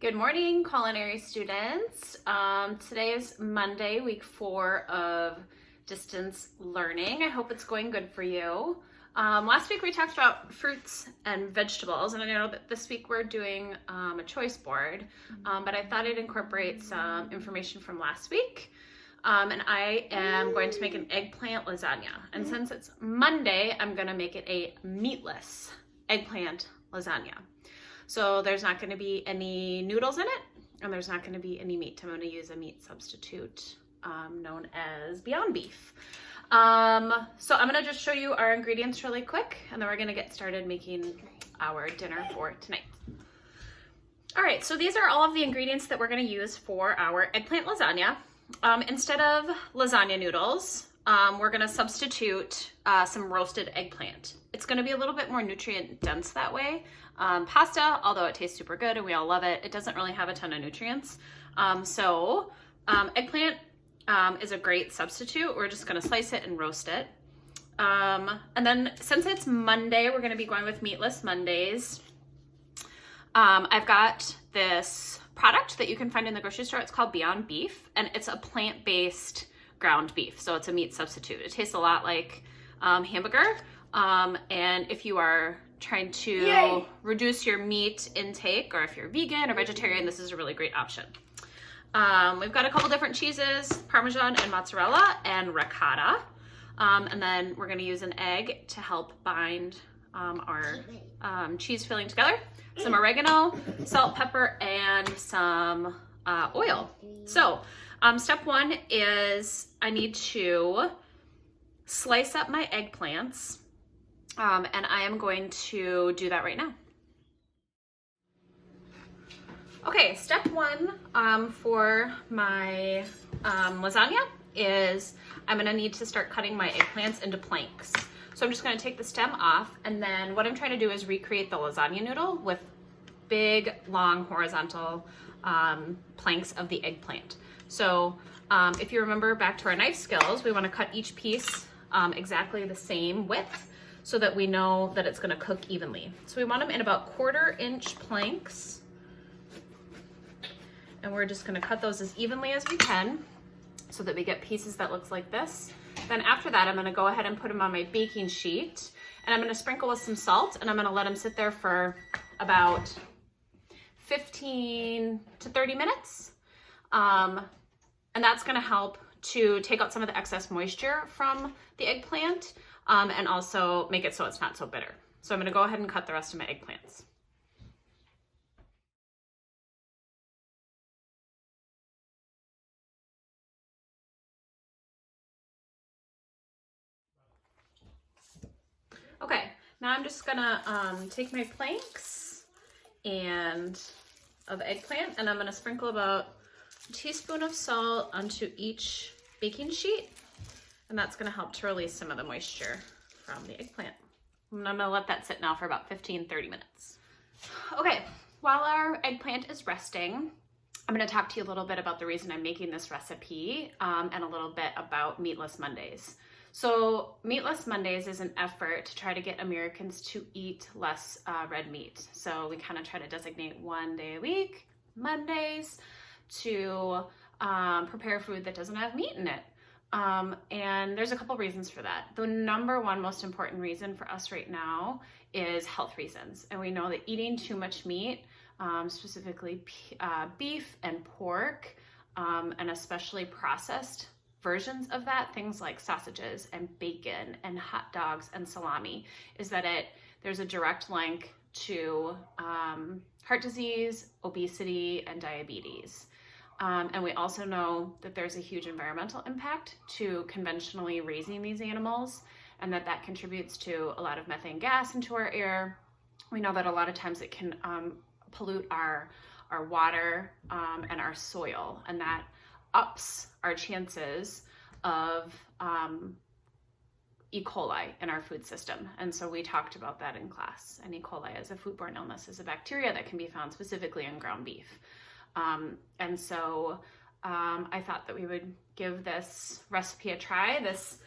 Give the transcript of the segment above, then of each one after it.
Good morning, culinary students. Today is Monday, week 4 of distance learning. I hope it's going good for you. Last week we talked about fruits and vegetables, and I know that this week we're doing a choice board, but I thought I'd incorporate some information from last week. And I am going to make an eggplant lasagna. And since it's Monday, I'm gonna make it a meatless eggplant lasagna. So there's not going to be any noodles in it, and there's not going to be any meat. I'm going to use a meat substitute known as Beyond Beef. So I'm going to just show you our ingredients really quick, and then we're going to get started making our dinner for tonight. All right, so these are all of the ingredients that we're going to use for our eggplant lasagna. Instead of lasagna noodles, we're going to substitute some roasted eggplant. It's going to be a little bit more nutrient dense that way. Pasta, although it tastes super good and we all love it, it doesn't really have a ton of nutrients. Eggplant is a great substitute. We're just going to slice it and roast it. And then since it's Monday, we're going to be going with Meatless Mondays. I've got this product that you can find in the grocery store. It's called Beyond Beef, and it's a plant-based ground beef. So it's a meat substitute. It tastes a lot like hamburger. And if you are trying to reduce your meat intake, or if you're vegan or vegetarian, this is a really great option. We've got a couple different cheeses, Parmesan and mozzarella and ricotta. And then we're gonna use an egg to help bind our cheese filling together. Some oregano, salt, pepper, and some oil. So step one is I need to slice up my eggplants. And I am going to do that right now. Okay, step one for my lasagna is I'm gonna need to start cutting my eggplants into planks. So I'm just gonna take the stem off, and then what I'm trying to do is recreate the lasagna noodle with big, long, horizontal planks of the eggplant. So if you remember back to our knife skills, we wanna cut each piece exactly the same width, so that we know that it's gonna cook evenly. So we want them in about 1/4 inch planks. And we're just gonna cut those as evenly as we can so that we get pieces that looks like this. Then after that, I'm gonna go ahead and put them on my baking sheet, and I'm gonna sprinkle with some salt, and I'm gonna let them sit there for about 15 to 30 minutes. And that's gonna help to take out some of the excess moisture from the eggplant, and also make it so it's not so bitter. So I'm gonna go ahead and cut the rest of my eggplants. Okay, now I'm just gonna take my planks of eggplant, and I'm gonna sprinkle about a teaspoon of salt onto each baking sheet. And that's gonna help to release some of the moisture from the eggplant. And I'm gonna let that sit now for about 15-30 minutes. Okay, while our eggplant is resting, I'm gonna talk to you a little bit about the reason I'm making this recipe, and a little bit about Meatless Mondays. So Meatless Mondays is an effort to try to get Americans to eat less red meat. So we kind of try to designate one day a week, Mondays, to prepare food that doesn't have meat in it. And there's a couple reasons for that. The number one most important reason for us right now is health reasons. And we know that eating too much meat, specifically beef and pork, and especially processed versions of that, things like sausages and bacon and hot dogs and salami, is that there's a direct link to heart disease, obesity, and diabetes. And we also know that there's a huge environmental impact to conventionally raising these animals, and that contributes to a lot of methane gas into our air. We know that a lot of times it can pollute our water and our soil, and that ups our chances of E. coli in our food system. And so we talked about that in class. And E. coli as a foodborne illness is a bacteria that can be found specifically in ground beef. And so I thought that we would give this recipe a try. This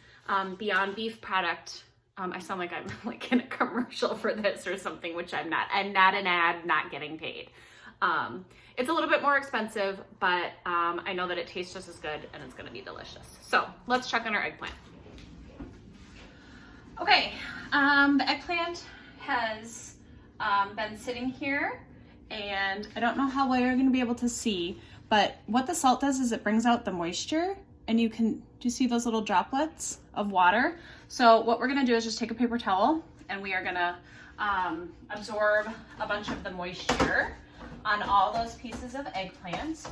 Beyond Beef product, I sound like I'm like in a commercial for this or something, which I'm not. I'm not an ad, not getting paid. It's a little bit more expensive, but I know that it tastes just as good and it's gonna be delicious. So let's check on our eggplant. Okay, the eggplant has been sitting here, and I don't know how well you're gonna be able to see, but what the salt does is it brings out the moisture, and do you see those little droplets of water? So what we're gonna do is just take a paper towel, and we are gonna absorb a bunch of the moisture on all those pieces of eggplant,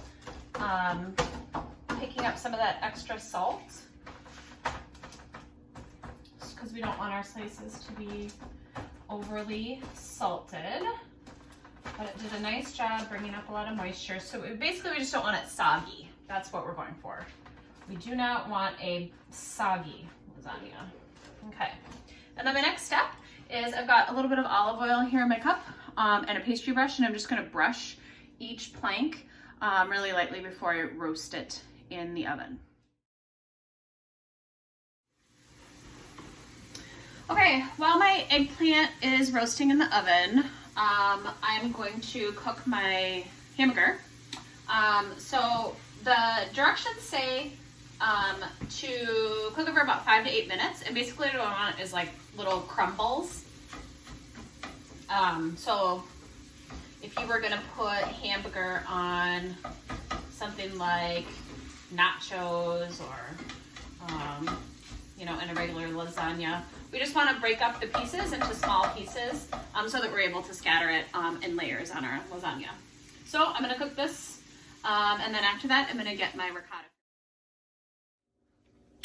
picking up some of that extra salt, because we don't want our slices to be overly salted. But it did a nice job bringing up a lot of moisture. So basically we just don't want it soggy. That's what we're going for. We do not want a soggy lasagna. Okay. And then my next step is I've got a little bit of olive oil here in my cup and a pastry brush, and I'm just gonna brush each plank really lightly before I roast it in the oven. Okay, while my eggplant is roasting in the oven, I'm going to cook my hamburger. So the directions say to cook it for about 5 to 8 minutes, and basically what I want is like little crumbles. So if you were gonna put hamburger on something like nachos or you know, in a regular lasagna, we just want to break up the pieces into small pieces so that we're able to scatter it in layers on our lasagna. So I'm going to cook this, and then after that I'm going to get my ricotta.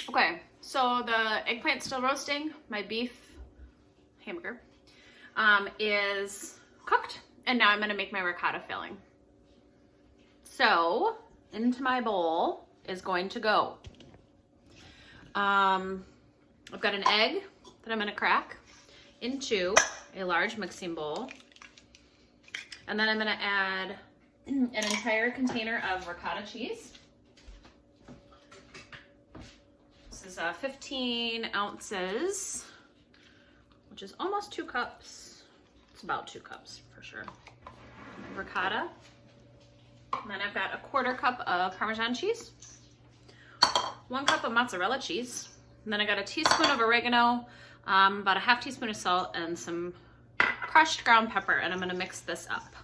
Okay, so the eggplant's still roasting. My beef hamburger is cooked, and now I'm going to make my ricotta filling. So into my bowl is going to go I've got an egg that I'm going to crack into a large mixing bowl, and then I'm going to add an entire container of ricotta cheese. This is 15 ounces, which is almost 2 cups. It's about 2 cups for sure. Ricotta. And then I've got a 1/4 cup of Parmesan cheese, 1 cup of mozzarella cheese, and then I got a teaspoon of oregano, about a 1/2 teaspoon of salt, and some crushed ground pepper, and I'm gonna mix this up.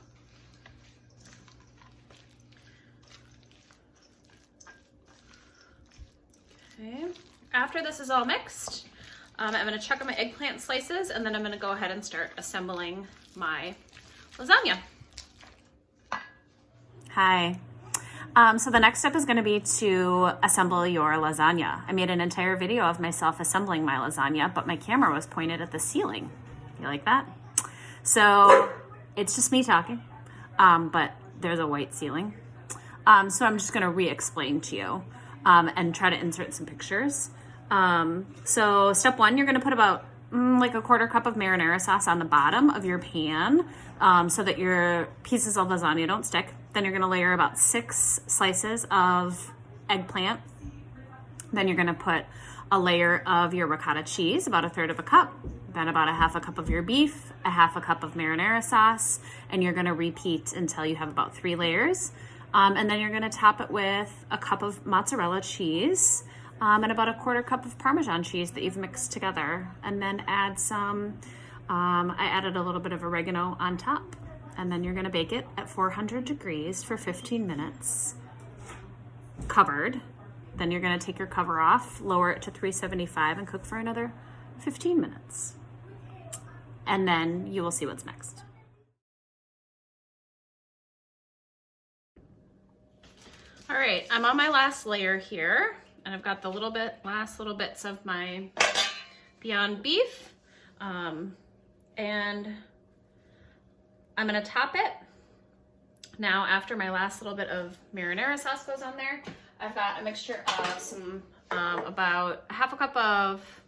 Okay, after this is all mixed, I'm gonna chuck in my eggplant slices, and then I'm gonna go ahead and start assembling my lasagna. Hi. So the next step is going to be to assemble your lasagna. I made an entire video of myself assembling my lasagna, but my camera was pointed at the ceiling. You like that? So it's just me talking, but there's a white ceiling. So I'm just going to re-explain to you and try to insert some pictures. So step 1, you're going to put about like a 1/4 cup of marinara sauce on the bottom of your pan so that your pieces of lasagna don't stick. Then you're going to layer about 6 slices of eggplant. Then you're going to put a layer of your ricotta cheese, about 1/3 cup. Then about 1/2 cup of your beef, 1/2 cup of marinara sauce, and you're going to repeat until you have about 3 layers. And then you're going to top it with a cup of mozzarella cheese and about a 1/4 cup of Parmesan cheese that you've mixed together. And then add some, I added a little bit of oregano on top. And then you're gonna bake it at 400 degrees for 15 minutes, covered. Then you're gonna take your cover off, lower it to 375, and cook for another 15 minutes. And then you will see what's next. All right, I'm on my last layer here, and I've got the last little bits of my Beyond Beef, and I'm gonna top it. Now, after my last little bit of marinara sauce goes on there, I've got a mixture of some, about 1/2 cup of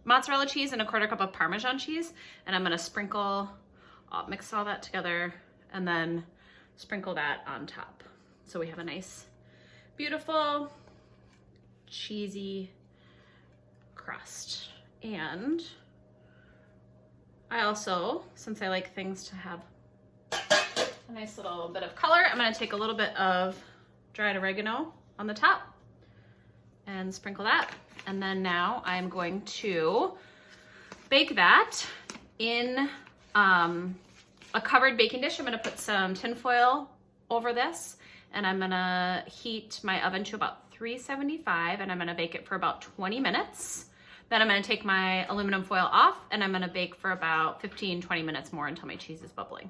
mozzarella cheese and a 1/4 cup of Parmesan cheese. And I'm gonna sprinkle, I'll mix all that together and then sprinkle that on top. So we have a nice, beautiful, cheesy crust. And I also, since I like things to have a nice little bit of color. I'm gonna take a little bit of dried oregano on the top and sprinkle that. And then now I'm going to bake that in a covered baking dish. I'm gonna put some tin foil over this, and I'm gonna heat my oven to about 375, and I'm gonna bake it for about 20 minutes. Then I'm gonna take my aluminum foil off, and I'm gonna bake for about 15-20 minutes more until my cheese is bubbling.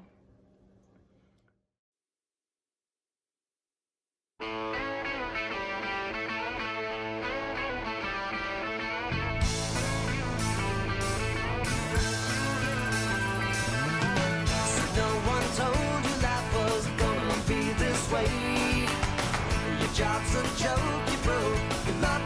Your job's a joke you broke, your love